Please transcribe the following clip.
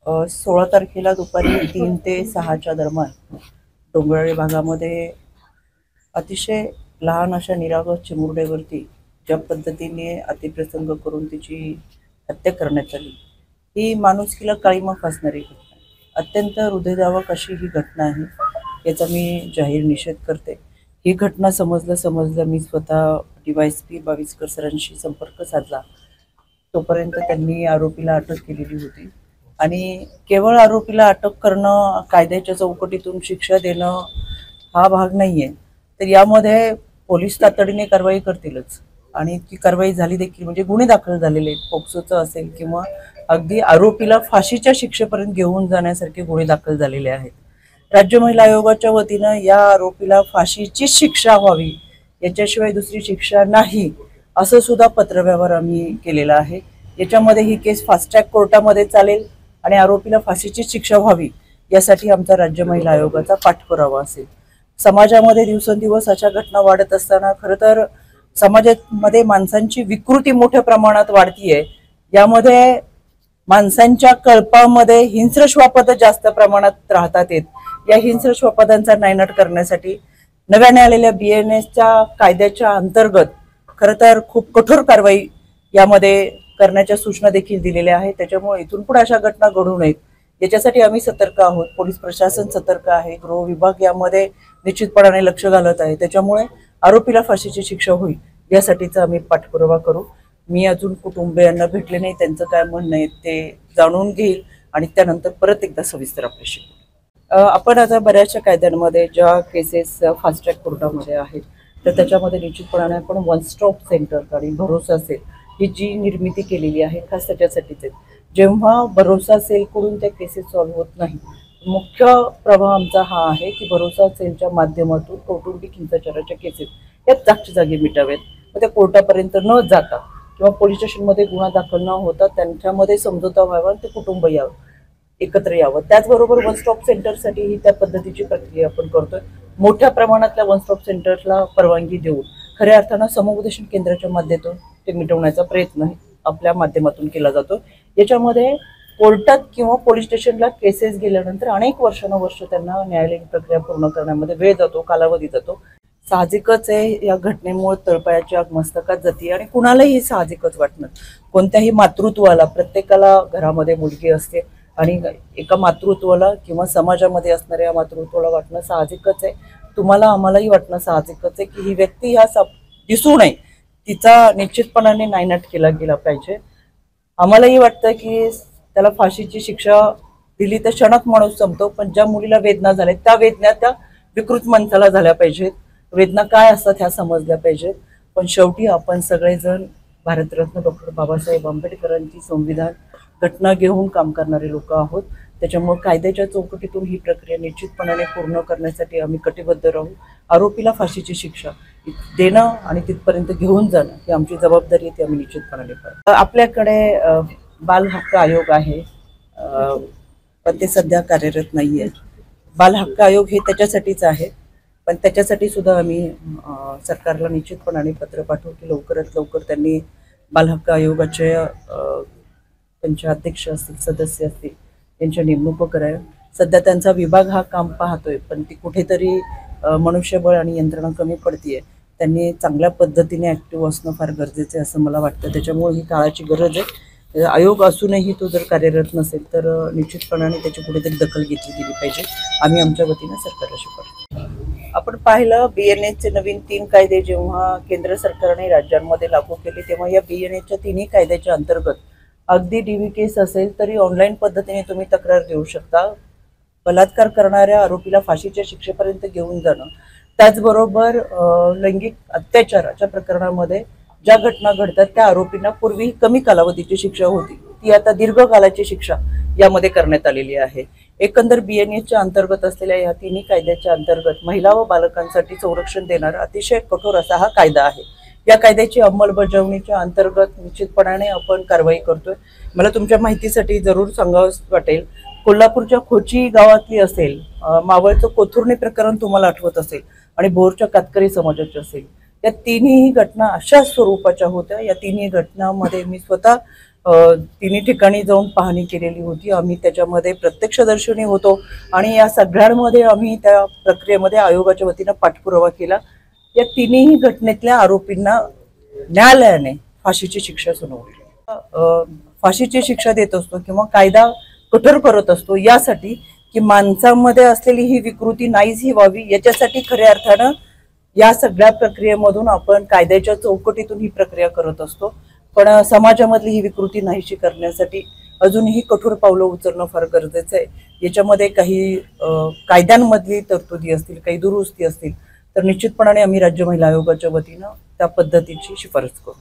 16 तारखेला दुपारी 3 ते 6च्या दरम्यान डोंगराळी भागामध्ये अतिशय लहान अशा निरागस चिमुरड्यावरती ज्या पद्धतीने अतिप्रसंग करून तिची हत्या करण्यात आली, ही माणुसकीला काळीमा फासणारी घटना आहे. अत्यंत हृदयद्रावक अशी ही घटना आहे. याचा मी जाहीर निषेध करते. ही घटना समजलं मी स्वतः DYSP बाविस्कर सरांशी संपर्क साधला. तोपर्यंत त्यांनी आरोपीला अटक केलेली होती आणि केवळ आरोपीला अटक करणं, कायद्याच्या चौकटीतून शिक्षा देणं हा भाग नाहीये. तर यामध्ये पोलीस तातडीने कारवाई करतीलच आणि ती कारवाई झाली देखील, म्हणजे गुन्हे दाखल झालेले आहेत. पोक्सोचं असेल किंवा अगदी आरोपीला फाशीच्या शिक्षेपर्यंत घेऊन जाण्यासारखे गुन्हे दाखल झालेले आहेत. राज्य महिला आयोगाच्या वतीनं या आरोपीला फाशीची शिक्षा व्हावी, याच्याशिवाय दुसरी शिक्षा नाही, असं सुद्धा पत्रव्यवहार आम्ही केलेला आहे. याच्यामध्ये ही केस फास्ट ट्रॅक कोर्टामध्ये चालेल आणि आरोपीला फाशीची शिक्षा व्हावी यासाठी आमचा राज्य महिला आयोगाचा पाठपुरावा असेल. समाजामध्ये दिवसेंदिवस अशा घटना वाढत असताना खरं तर समाजामध्ये माणसांची विकृती मोठ्या प्रमाणात वाढतीये. यामध्ये माणसांच्या कळपामध्ये हिंस्र श्वापद जास्त प्रमाणात राहतात. या हिंस्र श्वापदांचा नायनाट करण्यासाठी नव्याने आलेल्या BNSच्या कायद्याच्या अंतर्गत खरं तर खूप कठोर कारवाई यामध्ये करण्याच्या सूचना देखील दिलेल्या आहेत. त्याच्यामुळे इथून पुढे अशा घटना घडू नयेत याच्यासाठी आम्ही सतर्क आहोत. पोलीस प्रशासन सतर्क आहे. गृह विभाग यामध्ये निश्चितपणाने लक्ष घालत आहे. त्याच्यामुळे आरोपीला फाशीची शिक्षा होईल यासाठीचा आम्ही पाठपुरावा करू. मी अजून कुटुंबियांना भेटले नाही, त्यांचं काय म्हणणं आहे ते जाणून घेईल आणि त्यानंतर परत एकदा सविस्तर आपल्याशी आपण आता बऱ्याचशा कायद्यांमध्ये ज्या केसेस फास्ट ट्रॅक कोर्टामध्ये आहेत तर त्याच्यामध्ये निश्चितपणाने आपण वन स्टॉप सेंटर आणि भरोसा सेल ही जी निर्मिती केलेली आहे खास त्याच्यासाठीच आहे. जेव्हा भरोसा सेलकडून त्या केसेस सॉल्व्ह होत नाही, मुख्य प्रभाव आमचा हा आहे की भरोसा सेलच्या माध्यमातून कौटुंबिक हिंसाचाराच्या केसेस या जागच्या जागी मिटाव्यात. मग त्या कोर्टापर्यंत न जाता किंवा पोलीस स्टेशनमध्ये गुन्हा दाखल न होता त्यांच्यामध्ये समझोता व्हावा, ते कुटुंब यावं, एकत्र यावं. त्याचबरोबर वन स्टॉप सेंटरसाठी ही त्या पद्धतीची प्रक्रिया आपण करतोय. मोठ्या प्रमाणातल्या वन स्टॉप सेंटरला परवानगी देऊन खऱ्या अर्थानं समुपदेशन केंद्राच्या माध्यमातून ते मिटवण्याचा प्रयत्न आपल्या माध्यमातून केला जातो. याच्यामध्ये कोर्टात किंवा पोलीस स्टेशनला केसेस गेल्यानंतर अनेक वर्षानुवर्ष त्यांना न्यायालयीन प्रक्रिया पूर्ण करण्यामध्ये वेळ जातो, कालावधी जातो. साहजिकच आहे, या घटनेमुळे तळपायाची आग मस्तकात जाते आणि कुणालाही साहजिकच वाटणं. कोणत्याही मातृत्वाला, प्रत्येकाला घरामध्ये मुलगी असते आणि एका मातृत्वाला किंवा समाजामध्ये असणाऱ्या मातृत्वाला वाटणं साहजिकच आहे. तुम्हाला आम्हालाही वाटणं साहजिकच आहे की ही व्यक्ती ह्या दिसू नये, तिचा निश्चितपणाने नायनाट केला गेला पाहिजे. आम्हालाही वाटतं की त्याला फाशीची शिक्षा दिली तर क्षणात माणूस संपतो, पण ज्या मुलीला वेदना झाल्या त्या वेदना त्या विकृत माणसाला झाल्या पाहिजेत. वेदना काय असतात ह्या समजल्या पाहिजेत. पण शेवटी आपण सगळेजण भारतरत्न डॉक्टर बाबासाहेब आंबेडकरांची संविधान घटना घेऊन काम करणारे लोक आहोत. त्याच्यामुळे कायद्याच्या चौकटीतून ही प्रक्रिया निश्चितपणाने पूर्ण करण्यासाठी आम्ही कटिबद्ध राहू. आरोपीला फाशीची शिक्षा देणं आणि तिथपर्यंत घेऊन जाणं ही आमची जबाबदारी आहे, ती आम्ही निश्चितपणाने करू. आपल्याकडे बाल हक्क आयोग आहे, पण ते सध्या कार्यरत नाही आहे. बाल हक्क आयोग हे त्याच्यासाठीच आहे, पण त्याच्यासाठी सुद्धा आम्ही सरकारला निश्चितपणाने पत्र पाठवू की लवकरात लवकर त्यांनी बाल हक्क आयोगाचे त्यांचे अध्यक्ष असतील, सदस्य असतील, त्यांच्या नेमणुका कराव्या. सध्या त्यांचा विभाग हा काम पाहतोय, पण ती कुठेतरी मनुष्यबळ आणि यंत्रणा कमी पडतीये. त्यांनी चांगल्या पद्धतीने ॲक्टिव्ह असणं फार गरजेचं आहे असं मला वाटतं. त्याच्यामुळे ही काळाची गरज आहे. आयोग असूनही तो जर कार्यरत नसेल तर निश्चितपणाने त्याची कुठेतरी दखल घेतली गेली पाहिजे. आम्ही आमच्या वतीनं सरकारला शिकवतो. आपण पाहिलं BNSचे नवीन 3 कायदे जेव्हा केंद्र सरकारने राज्यांमध्ये लागू केले, तेव्हा या BNSच्या 3ही कायद्याच्या अंतर्गत अगदी DV केस असेल तरी ऑनलाईन पद्धतीने तुम्ही तक्रार देऊ शकता. बलात्कार करणाऱ्या आरोपीला फाशीच्या शिक्षेपर्यंत घेऊन जाणं, त्याचबरोबर लैंगिक अत्याचाराच्या प्रकरणामध्ये ज्या घटना घडतात त्या आरोपींना पूर्वी कमी कालावधीची शिक्षा होती, ती आता दीर्घकालाची शिक्षा यामध्ये करण्यात आलेली आहे. एकंदर BNSच्या अंतर्गत असलेल्या या 3ही कायद्याच्या अंतर्गत महिला व बालकांसाठी संरक्षण देणारा अतिशय कठोर असा हा कायदा आहे. या कायद्याची अंमलबजावणीच्या अंतर्गत निश्चितपणाने आपण कारवाई करतोय. मला तुमच्या माहितीसाठी जरूर सांगावंच वाटेल, कोल्हापूरच्या खोची गावातली असेल, मावळचं कोथुर्णे प्रकरण तुम्हाला आठवत असेल आणि भोरच्या कातकरी समाजाचे असेल, या 3ही घटना अशा स्वरूपाच्या होत्या. या 3ही घटनांमध्ये मी स्वतः तिन्ही ठिकाणी जाऊन पाहणी केलेली होती. आम्ही त्याच्यामध्ये प्रत्यक्षदर्शनी होतो आणि या सगळ्यांमध्ये आम्ही त्या प्रक्रियेमध्ये आयोगाच्या वतीनं पाठपुरावा केला. या तिन्ही घटनेतल्या आरोपींना न्यायालयाने फाशीची शिक्षा सुनावली. फाशीची शिक्षा देत असतो किंवा कायदा कठोर करत असतो यासाठी की माणसांमध्ये असलेली ही विकृती नाहीशी व्हावी, याच्यासाठी खऱ्या अर्थानं या सगळ्या प्रक्रियेमधून आपण कायद्याच्या चौकटीतून ही प्रक्रिया करत असतो. पण समाजामधली ही विकृती नाहीशी करण्यासाठी अजूनही कठोर पावलं उचलणं फार गरजेचं आहे. याच्यामध्ये काही कायद्यांमधली तरतुदी असतील, काही दुरुस्ती असतील तर निश्चितपणाने आम्ही राज्य महिला आयोगाच्या वतीनं त्या पद्धतीची शिफारस करू.